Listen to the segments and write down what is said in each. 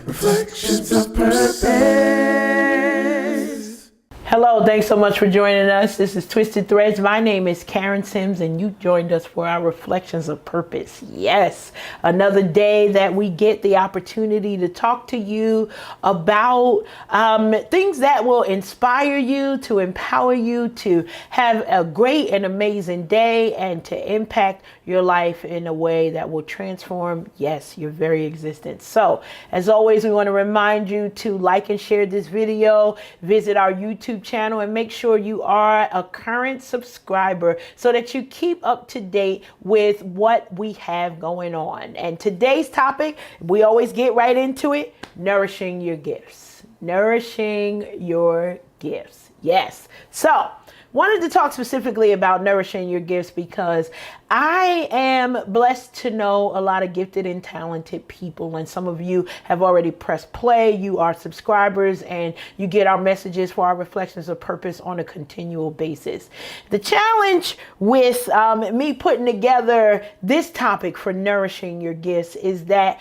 Reflections of Purpose. Hello, thanks so much for joining us. This is Twisted Threads. My name is Karen Sims, and you joined us for our Reflections of Purpose. Yes, another day that we get the opportunity to talk to you about things that will inspire you, to empower you, to have a great and amazing day, and to impact your life in a way that will transform, yes, your very existence. So, as always, we want to remind you to like and share this video, visit our YouTube channel, and make sure you are a current subscriber so that you keep up to date with what we have going on. And today's topic, we always get right into it: nourishing your gifts. Nourishing your gifts. Yes. So, wanted to talk specifically about nourishing your gifts because I am blessed to know a lot of gifted and talented people, and some of you have already pressed play. You are subscribers and you get our messages for our Reflections of Purpose on a continual basis. The challenge with me putting together this topic for nourishing your gifts is that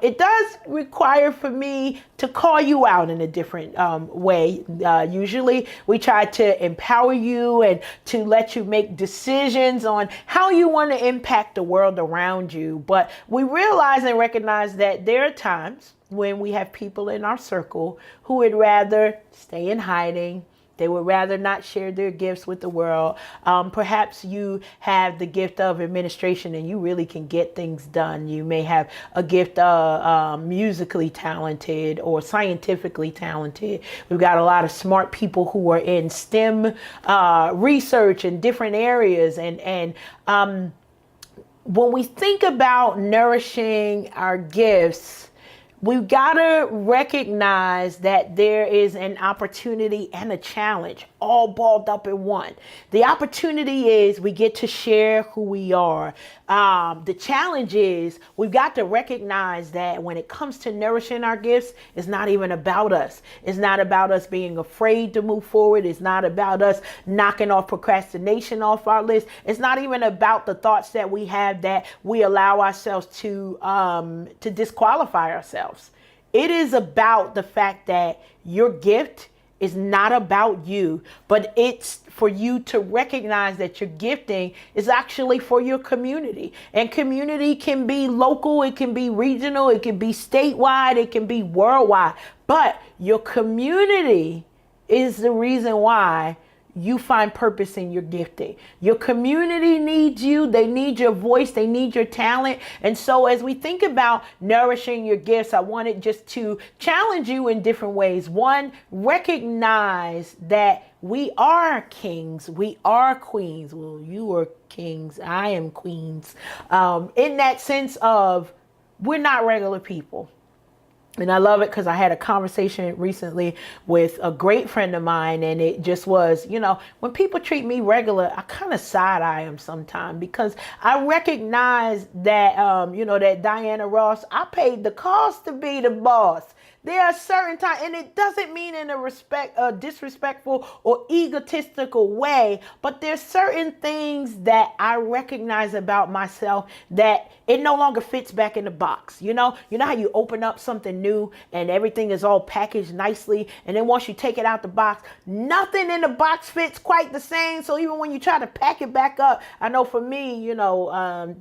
it does require for me to call you out in a different way. Usually we try to empower you and to let you make decisions on how you want to impact the world around you. But we realize and recognize that there are times when we have people in our circle who would rather stay in hiding. They would rather not share their gifts with the world. Perhaps you have the gift of administration and you really can get things done. You may have a gift of musically talented or scientifically talented. We've got a lot of smart people who are in STEM research in different areas. And when we think about nourishing our gifts, we've got to recognize that there is an opportunity and a challenge all balled up in one. The opportunity is we get to share who we are. The challenge is we've got to recognize that when it comes to nourishing our gifts, it's not even about us. It's not about us being afraid to move forward. It's not about us knocking off procrastination off our list. It's not even about the thoughts that we have that we allow ourselves to disqualify ourselves. It is about the fact that your gift is not about you, but it's for you to recognize that your gifting is actually for your community. And community can be local, it can be regional, it can be statewide, it can be worldwide. But your community is the reason why you find purpose in your gifting. Your community needs you. They need your voice. They need your talent. And so as we think about nourishing your gifts, I wanted just to challenge you in different ways. One, recognize that we are kings. We are queens. Well, you are kings. I am queens. In that sense of we're not regular people. And I love it because I had a conversation recently with a great friend of mine, and it just was, when people treat me regular, I kind of side-eye them sometimes because I recognize that, that Diana Ross, I paid the cost to be the boss. There are certain times, and it doesn't mean in a disrespectful or egotistical way, but there's certain things that I recognize about myself that it no longer fits back in the box. You know how you open up something new and everything is all packaged nicely, and then once you take it out the box, nothing in the box fits quite the same. So even when you try to pack it back up, I know for me,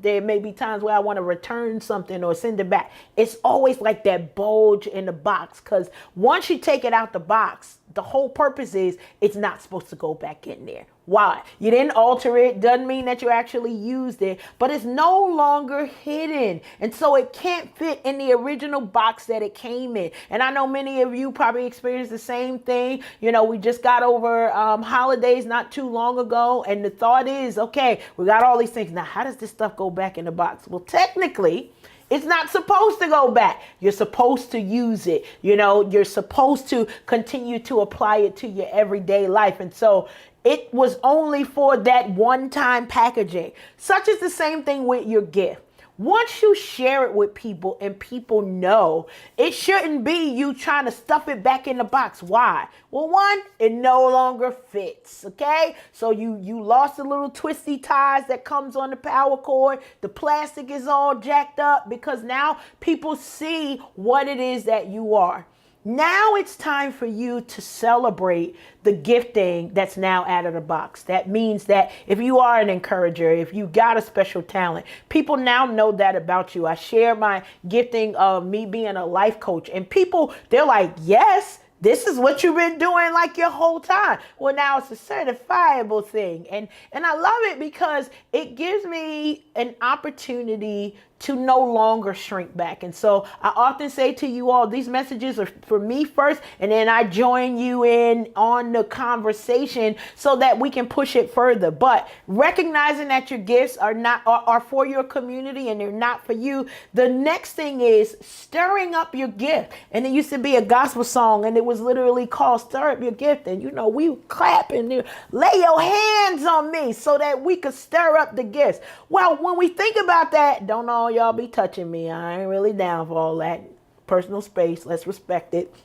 there may be times where I want to return something or send it back. It's always like that bulge in the box, because once you take it out the box, the whole purpose is it's not supposed to go back in there. Why? You didn't alter it. Doesn't mean that you actually used it, but it's no longer hidden. And so it can't fit in the original box that it came in. And I know many of you probably experienced the same thing. We just got over holidays not too long ago. And the thought is, okay, we got all these things. Now, how does this stuff go back in the box? Well, technically, it's not supposed to go back. You're supposed to use it. You're supposed to continue to apply it to your everyday life. And so it was only for that one-time packaging. Such is the same thing with your gift. Once you share it with people and people know, it shouldn't be you trying to stuff it back in the box. Why? Well, one, it no longer fits, okay? So you lost the little twisty ties that comes on the power cord. The plastic is all jacked up because now people see what it is that you are. Now it's time for you to celebrate the gifting that's now out of the box. That means that if you are an encourager, if you got a special talent, people now know that about you. I share my gifting of me being a life coach, and people, they're like, yes, this is what you've been doing like your whole time. Well, now it's a certifiable thing. And I love it because it gives me an opportunity to no longer shrink back. And so I often say to you all, these messages are for me first, and then I join you in on the conversation so that we can push it further. But recognizing that your gifts are for your community and they're not for you, the next thing is stirring up your gift. And it used to be a gospel song, and it was literally called Stir Up Your Gift. And we clap and lay your hands on me so that we could stir up the gifts. Well, when we think about that, don't all y'all be touching me. I ain't really down for all that personal space. Let's respect it.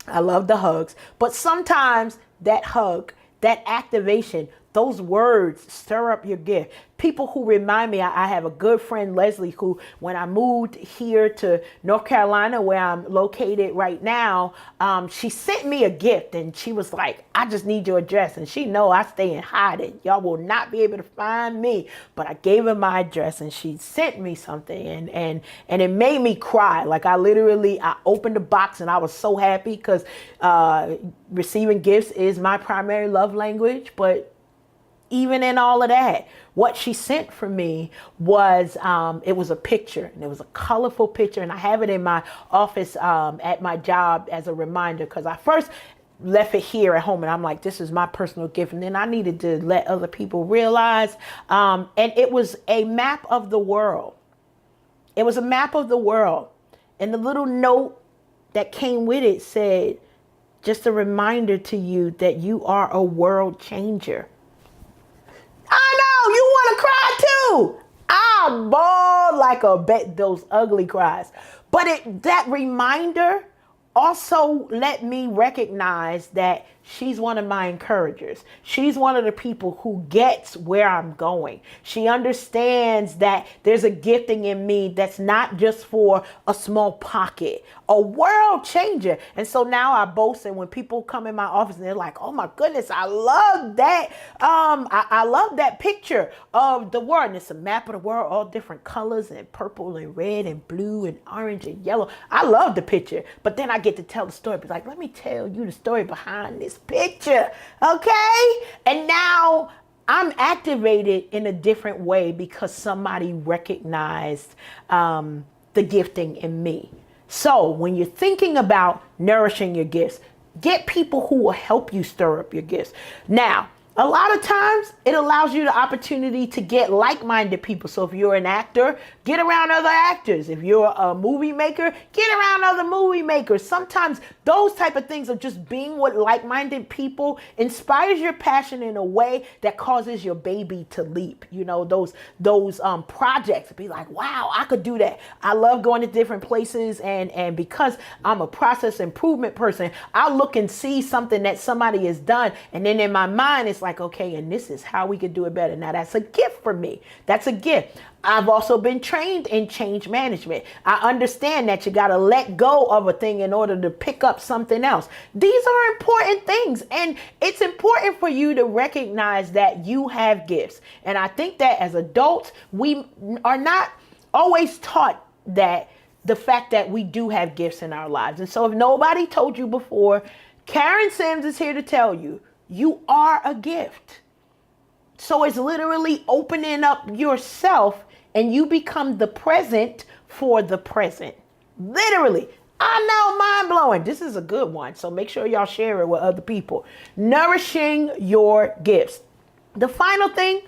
I love the hugs. But sometimes that hug, that activation, those words stir up your gift. People who remind me, I have a good friend, Leslie, who when I moved here to North Carolina, where I'm located right now, she sent me a gift, and she was like, I just need your address. And she know I stay in hiding. Y'all will not be able to find me. But I gave her my address, and she sent me something, and it made me cry. Like I opened the box, and I was so happy because receiving gifts is my primary love language. But even in all of that, what she sent for me was, it was a picture, and it was a colorful picture. And I have it in my office at my job as a reminder, because I first left it here at home, and I'm like, this is my personal gift. And then I needed to let other people realize, and it was a map of the world. It was a map of the world. And the little note that came with it said, just a reminder to you that you are a world changer. I know, you want to cry too. I bawled like those ugly cries. But that reminder also let me recognize that she's one of my encouragers. She's one of the people who gets where I'm going. She understands that there's a gifting in me that's not just for a small pocket, a world changer. And so now I boast, and when people come in my office and they're like, oh my goodness, I love that. I love that picture of the world. And it's a map of the world, all different colors, and purple and red and blue and orange and yellow. I love the picture, but then I get to tell the story. But like, let me tell you the story behind this picture, okay? And now I'm activated in a different way because somebody recognized the gifting in me. So when you're thinking about nourishing your gifts, get people who will help you stir up your gifts. Now, a lot of times it allows you the opportunity to get like-minded people. So if you're an actor, get around other actors. If you're a movie maker, get around other movie makers. Sometimes those type of things of just being with like-minded people inspires your passion in a way that causes your baby to leap. You know, those projects, be like, wow, I could do that. I love going to different places, and because I'm a process improvement person, I'll look and see something that somebody has done, and then in my mind it's like, okay, and this is how we could do it better. Now that's a gift for me. That's a gift. I've also been trained in change management. I understand that you got to let go of a thing in order to pick up something else. These are important things, and it's important for you to recognize that you have gifts. And I think that as adults, we are not always taught that the fact that we do have gifts in our lives. And so if nobody told you before, Karen Sims is here to tell you, you are a gift. So it's literally opening up yourself, and you become the present for the present. Literally. I know, mind blowing. This is a good one. So make sure y'all share it with other people. Nourishing your gifts. The final thing,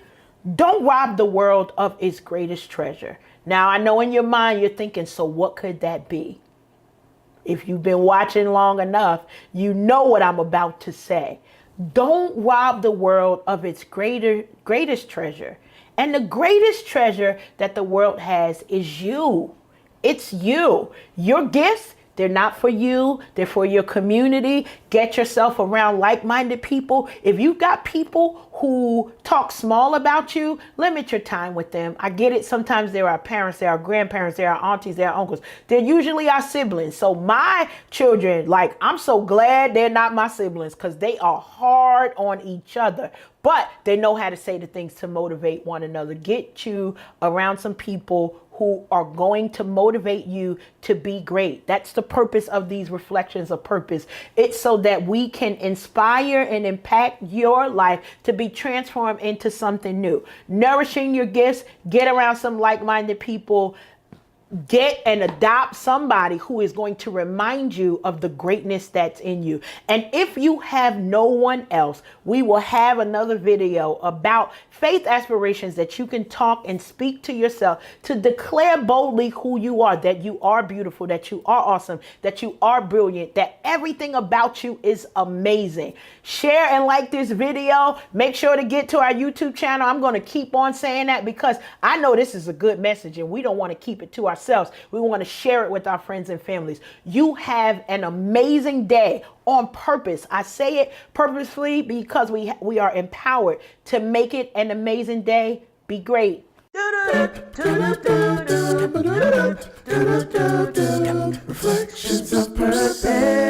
don't rob the world of its greatest treasure. Now, I know in your mind you're thinking, so what could that be? If you've been watching long enough, you know what I'm about to say. Don't rob the world of its greatest treasure. And the greatest treasure that the world has is you. It's you. Your gifts, they're not for you. They're for your community. Get yourself around like-minded people. If you've got people who talk small about you, limit your time with them. I get it. Sometimes they're our parents, they're our grandparents, they're our aunties, they're our uncles. They're usually our siblings. So my children, like, I'm so glad they're not my siblings because they are hard on each other. But they know how to say the things to motivate one another. Get you around some people who are going to motivate you to be great. That's the purpose of these reflections of purpose. It's so that we can inspire and impact your life to be transformed into something new. Nourishing your gifts, get around some like-minded people. Get and adopt somebody who is going to remind you of the greatness that's in you. And if you have no one else, we will have another video about faith aspirations that you can talk and speak to yourself to declare boldly who you are, that you are beautiful, that you are awesome, that you are brilliant, that everything about you is amazing. Share and like this video. Make sure to get to our YouTube channel. I'm going to keep on saying that because I know this is a good message and we don't want to keep it to ourselves. We want to share it with our friends and families. You have an amazing day on purpose. I say it purposefully because we are empowered to make it an amazing day. Be great. Reflections of purpose.